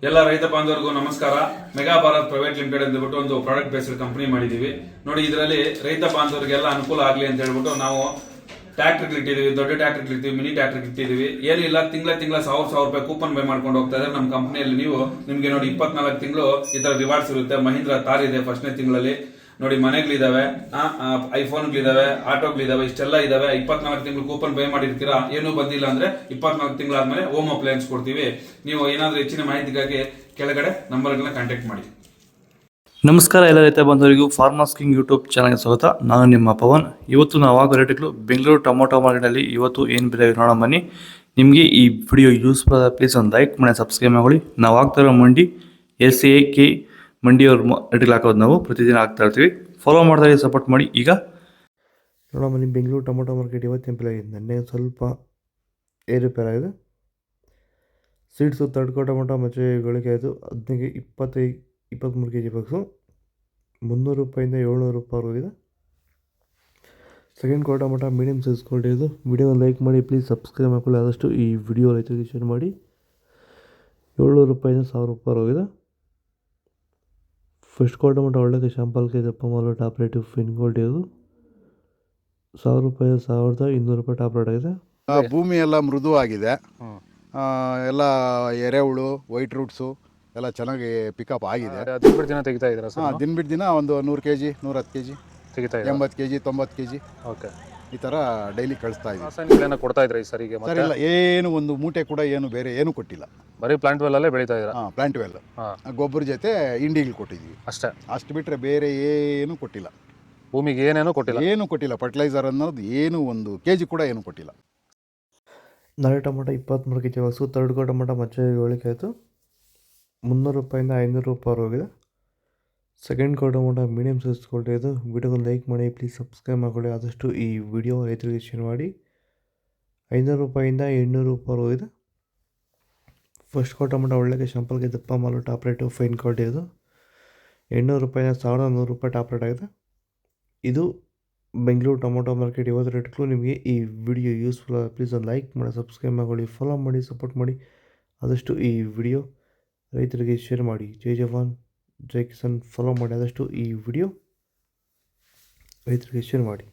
ಎಲ್ಲ ರೈತ ಬಾಂಧವರಿಗೂ ನಮಸ್ಕಾರ. ಮೆಗಾ ಭಾರತ್ ಪ್ರೈವೇಟ್ ಲಿಮಿಟೆಡ್ ಅಂದ್ಬಿಟ್ಟು ಒಂದು ಪ್ರಾಡಕ್ಟ್ ಬೇಸ್ಡ್ ಕಂಪನಿ ಮಾಡಿದೀವಿ ನೋಡಿ. ಇದರಲ್ಲಿ ರೈತ ಬಾಂಧವರಿಗೆಲ್ಲ ಅನುಕೂಲ ಆಗಲಿ ಅಂತ ಹೇಳ್ಬಿಟ್ಟು ನಾವು ಟ್ರ್ಯಾಕ್ಟರ್ ಇಟ್ಟಿದೀವಿ, ದೊಡ್ಡ ಟ್ರ್ಯಾಕ್ಟರ್ ಇಟ್ಟಿದೀವಿ, ಮಿನಿ ಟ್ರ್ಯಾಕ್ಟರ್ ಇಟ್ಟಿದೀವಿ. ಏನಿಲ್ಲ, ತಿಂಗಳ 1000 ರೂಪಾಯಿ ಕೂಪನ್ ಬೈ ಮಾಡ್ಕೊಂಡು ಹೋಗ್ತಾ ಇದ್ದಾರೆ ನಮ್ಮ ಕಂಪನಿಯಲ್ಲಿ. ನಿಮ್ಗೆ ನೋಡಿ 24 ತಿಂಗಳು ಈ ತರ ರಿವಾರ್ಡ್ಸ್ ಇರುತ್ತೆ. ಮಹೀಂದ್ರ ತಾರ್ ಇದೆ ಫಸ್ಟ್ನೇ ತಿಂಗಳಲ್ಲಿ ನೋಡಿ. ಮನೆಗಳಿದಾವೆ, ಐಫೋನ್ಗಳಿದಾವೆ, ಆಟೋಗಳಿದಾವೆ, ಇಷ್ಟೆಲ್ಲ ಇದಾವೆ. 24 ತಿಂಗಳು ಕೂಪನ್ ಬೈ ಮಾಡಿರ್ತೀರಾ, ಏನೂ ಬಂದಿಲ್ಲ ಅಂದ್ರೆ 24 ತಿಂಗಳಾದ್ಮೇಲೆ ಹೋಮ್ ಅಪ್ಲಯನ್ಸ್ ಕೊಡ್ತೀವಿ. ನೀವು ಏನಾದ್ರೂ ಹೆಚ್ಚಿನ ಮಾಹಿತಿಗಾಗಿ ಕೆಳಗಡೆ ನಂಬರ್ಗಳನ್ನ ಕಾಂಟ್ಯಾಕ್ಟ್ ಮಾಡಿ. ನಮಸ್ಕಾರ ಎಲ್ಲ ರೈತ ಬಂಧುವರಿಗೂ ಫಾರ್ಮರ್ಸ್ ಕಿಂಗ್ ಯೂಟ್ಯೂಬ್ ಚಾನಲ್ಗೆ ಸ್ವಾಗತ. ನಾನು ನಿಮ್ಮ ಪವನ್. ಇವತ್ತು ನಾವು ಆಗೋ ರೇಟ್ಗಳು ಬೆಂಗಳೂರು ಟೊಮೊಟೊ ಮಾರ್ಕೆಟಲ್ಲಿ ಇವತ್ತು ಏನು ಬೆಲೆ ನೋಡೋಣ ಬನ್ನಿ. ನಿಮಗೆ ಈ ವಿಡಿಯೋ ಯೂಸ್ಫುಲ್ ಆದ ಪ್ಲೀಸ್ ಒಂದು ಲೈಕ್ ಮಾಡಿ, ಸಬ್ಸ್ಕ್ರೈಬ್ ಮಾಡಿ. ನಾವು ಆಗ್ತಾ ಇರೋ ಮಂಡಿ SAK ಮಂಡಿಯವ್ರ ರೇಟ್ಗಳು ಹಾಕೋದು ನಾವು ಪ್ರತಿದಿನ ಆಗ್ತಾ ಇರ್ತೀವಿ. ಫಾಲೋ ಮಾಡ್ತಾ ಸಪೋರ್ಟ್ ಮಾಡಿ. ಈಗ ನೋಡೋಣ ಬನ್ನಿ, ಬೆಂಗಳೂರು ಟೊಮೊಟೊ ಮಾರ್ಕೆಟ್ ಇವತ್ತಿನ ಬೆಲೆ ಆಗಿದೆ. ನೆನ್ನೆ ಸ್ವಲ್ಪ ಏರುಪೇರು ಆಗಿದೆ. ಸೀಡ್ಸು ತಡ್ಕೋ ಟೊಮೊಟೊ ಮಚ್ಚೆ ಗಳಿಕೆ ಆಯಿತು. 23 kg ಬಾಕ್ಸು 300 ರೂಪಾಯಿಂದ 700 ರೂಪಾಯಿ ಹೋಗಿದೆ. Second quarter tomato medium size quality ಇದು. ವಿಡಿಯೋನ ಲೈಕ್ ಮಾಡಿ, ಪ್ಲೀಸ್ ಸಬ್ಸ್ಕ್ರೈಬ್ ಮಾಡ್ಕೊಳ್ಳಿ. ಆದಷ್ಟು ಈ ವಿಡಿಯೋ ರೈತರಿಗೆ ಶೇರ್ ಮಾಡಿ. 700 ರೂಪಾಯಿಂದ 1000 ರೂಪಾಯಿ ಹೋಗಿದೆ. ಫಸ್ಟ್ ಕ್ವಾರ್ಟರ್ ಟೊಮೊಟೊ ಒಳ್ಳೆ ಶಾಂಪಲ್ಗೆ ದಪ್ಪ ಮಾಲು ಟಾಪ್ ರೇಟು ಫಿನ್ ಕ್ವಾಲಿಟಿ ಅದು. 1000 ರೂಪಾಯಿ 1200 ರೂಪಾಯಿ ಟಾಪ್ ರೇಟ್ ಆಗಿದೆ. ಭೂಮಿ ಎಲ್ಲ ಮೃದುವಾಗಿದೆ. ಎಲ್ಲ ಎರೆಹುಳು, ವೈಟ್ ರೂಟ್ಸು ಎಲ್ಲ ಚೆನ್ನಾಗಿ ಪಿಕಪ್ ಆಗಿದೆ. ದಿನ ಬಿಟ್ಟು ದಿನ ತೆಗಿತಾ ಇದ್ದೀರಾ ಸರ್? ದಿನ ಬಿಟ್ಟು ದಿನ ಒಂದು 100 kg, 110 kg, ತೆಗಿತಾ 80 kg, 90 kg ಓಕೆ. ಈ ಥರ ಡೈಲಿ ಕಳಿಸ್ತಾ ಇದ್ದೀವಿ. ರಾಸಾಯನಿಕಗಳನ್ನ ಕೊಡ್ತಾ ಇದ್ರೆ ಈ ಸರಿಗೆ? ಸರ್ ಇಲ್ಲ, ಏನು ಒಂದು ಮೂಟೆ ಕೂಡ ಏನು ಬೇರೆ ಏನು ಕೊಟ್ಟಿಲ್ಲ. ಬರೀ ಪ್ಲಾಂಟ್ ವೆಲ್ ಅಲ್ಲೇ ಬೆಳೀತಾ ಇದ್ದೀರಾ? ಪ್ಲಾಂಟ್ ವೆಲ್ ಗೊಬ್ಬರ ಜೊತೆ ಇಂಡಿಗಳು ಕೊಟ್ಟಿದ್ದೀವಿ ಅಷ್ಟೇ. ಅಷ್ಟು ಬಿಟ್ಟರೆ ಬೇರೆ ಏನು ಕೊಟ್ಟಿಲ್ಲ. ಭೂಮಿಗೆ ಏನೇನು ಕೊಟ್ಟಿಲ್ಲ? ಏನು ಕೊಟ್ಟಿಲ್ಲ. ಫರ್ಟಿಲೈಸರ್ ಅನ್ನೋದು ಏನು 1 kg ಕೂಡ ಏನು ಕೊಟ್ಟಿಲ್ಲ. ನಾಳೆ tomato 23 kg box. Third quarter tomato ಮಚ್ಚೆ ಗಳಿಕೆ ಆಯಿತು. 300 ರೂಪಾಯಿಂದ 500 ರೂಪಾಯಿ ಹೋಗಿದೆ. Second quarter tomato medium size quality ಇದು. ವಿಡಿಯೋಗೊಂದು ಲೈಕ್ ಮಾಡಿ, ಪ್ಲೀಸ್ ಸಬ್ಸ್ಕ್ರೈಬ್ ಮಾಡ್ಕೊಳ್ಳಿ. ಆದಷ್ಟು ಈ ವಿಡಿಯೋ ರೈತರಿಗೆ ಶೇರ್ ಮಾಡಿ. 500 ರೂಪಾಯಿಂದ 800 ರೂಪಾಯಿ ಹೋಗಿದೆ. ಫಸ್ಟ್ ಕ್ವಾರ್ಟರ್ ಟೊಮೊಟೊ ಒಳ್ಳೆಗೆ ಶಾಂಪಲ್ಗೆ ದಪ್ಪ ಮಾಲು ಟಾಪ್ ರೇಟು ಫೈನ್ ಕ್ವಾಲಿಟಿ ಇದು. 800 ರೂಪಾಯಿಂದ 1100 ರೂಪಾಯಿ ಟಾಪ್ ರೇಟ್ ಆಗಿದೆ. ಇದು ಬೆಂಗಳೂರು ಟೊಮೊಟೊ ಮಾರ್ಕೆಟ್ ಇವತ್ತು ರೇಟ್ಗಳು. ನಿಮಗೆ ಈ ವಿಡಿಯೋ ಯೂಸ್ಫುಲ್ ಆದ ಪ್ಲೀಸ್ ಒಂದು ಲೈಕ್ ಮಾಡಿ, ಸಬ್ಸ್ಕ್ರೈಬ್ ಮಾಡ್ಕೊಳ್ಳಿ, ಫಾಲೋ ಮಾಡಿ, ಸಪೋರ್ಟ್ ಮಾಡಿ. ಆದಷ್ಟು ಈ ವಿಡಿಯೋ ರೈತರಿಗೆ ಶೇರ್ ಮಾಡಿ. ಜೈ ಜವಾನ್ ಜೈ ಕಿಸಾನ್. ಫಾಲೋ ಮಾಡಿ. ಆದಷ್ಟು ಈ ವಿಡಿಯೋ ರೈತರಿಗೆ ಶೇರ್ ಮಾಡಿ.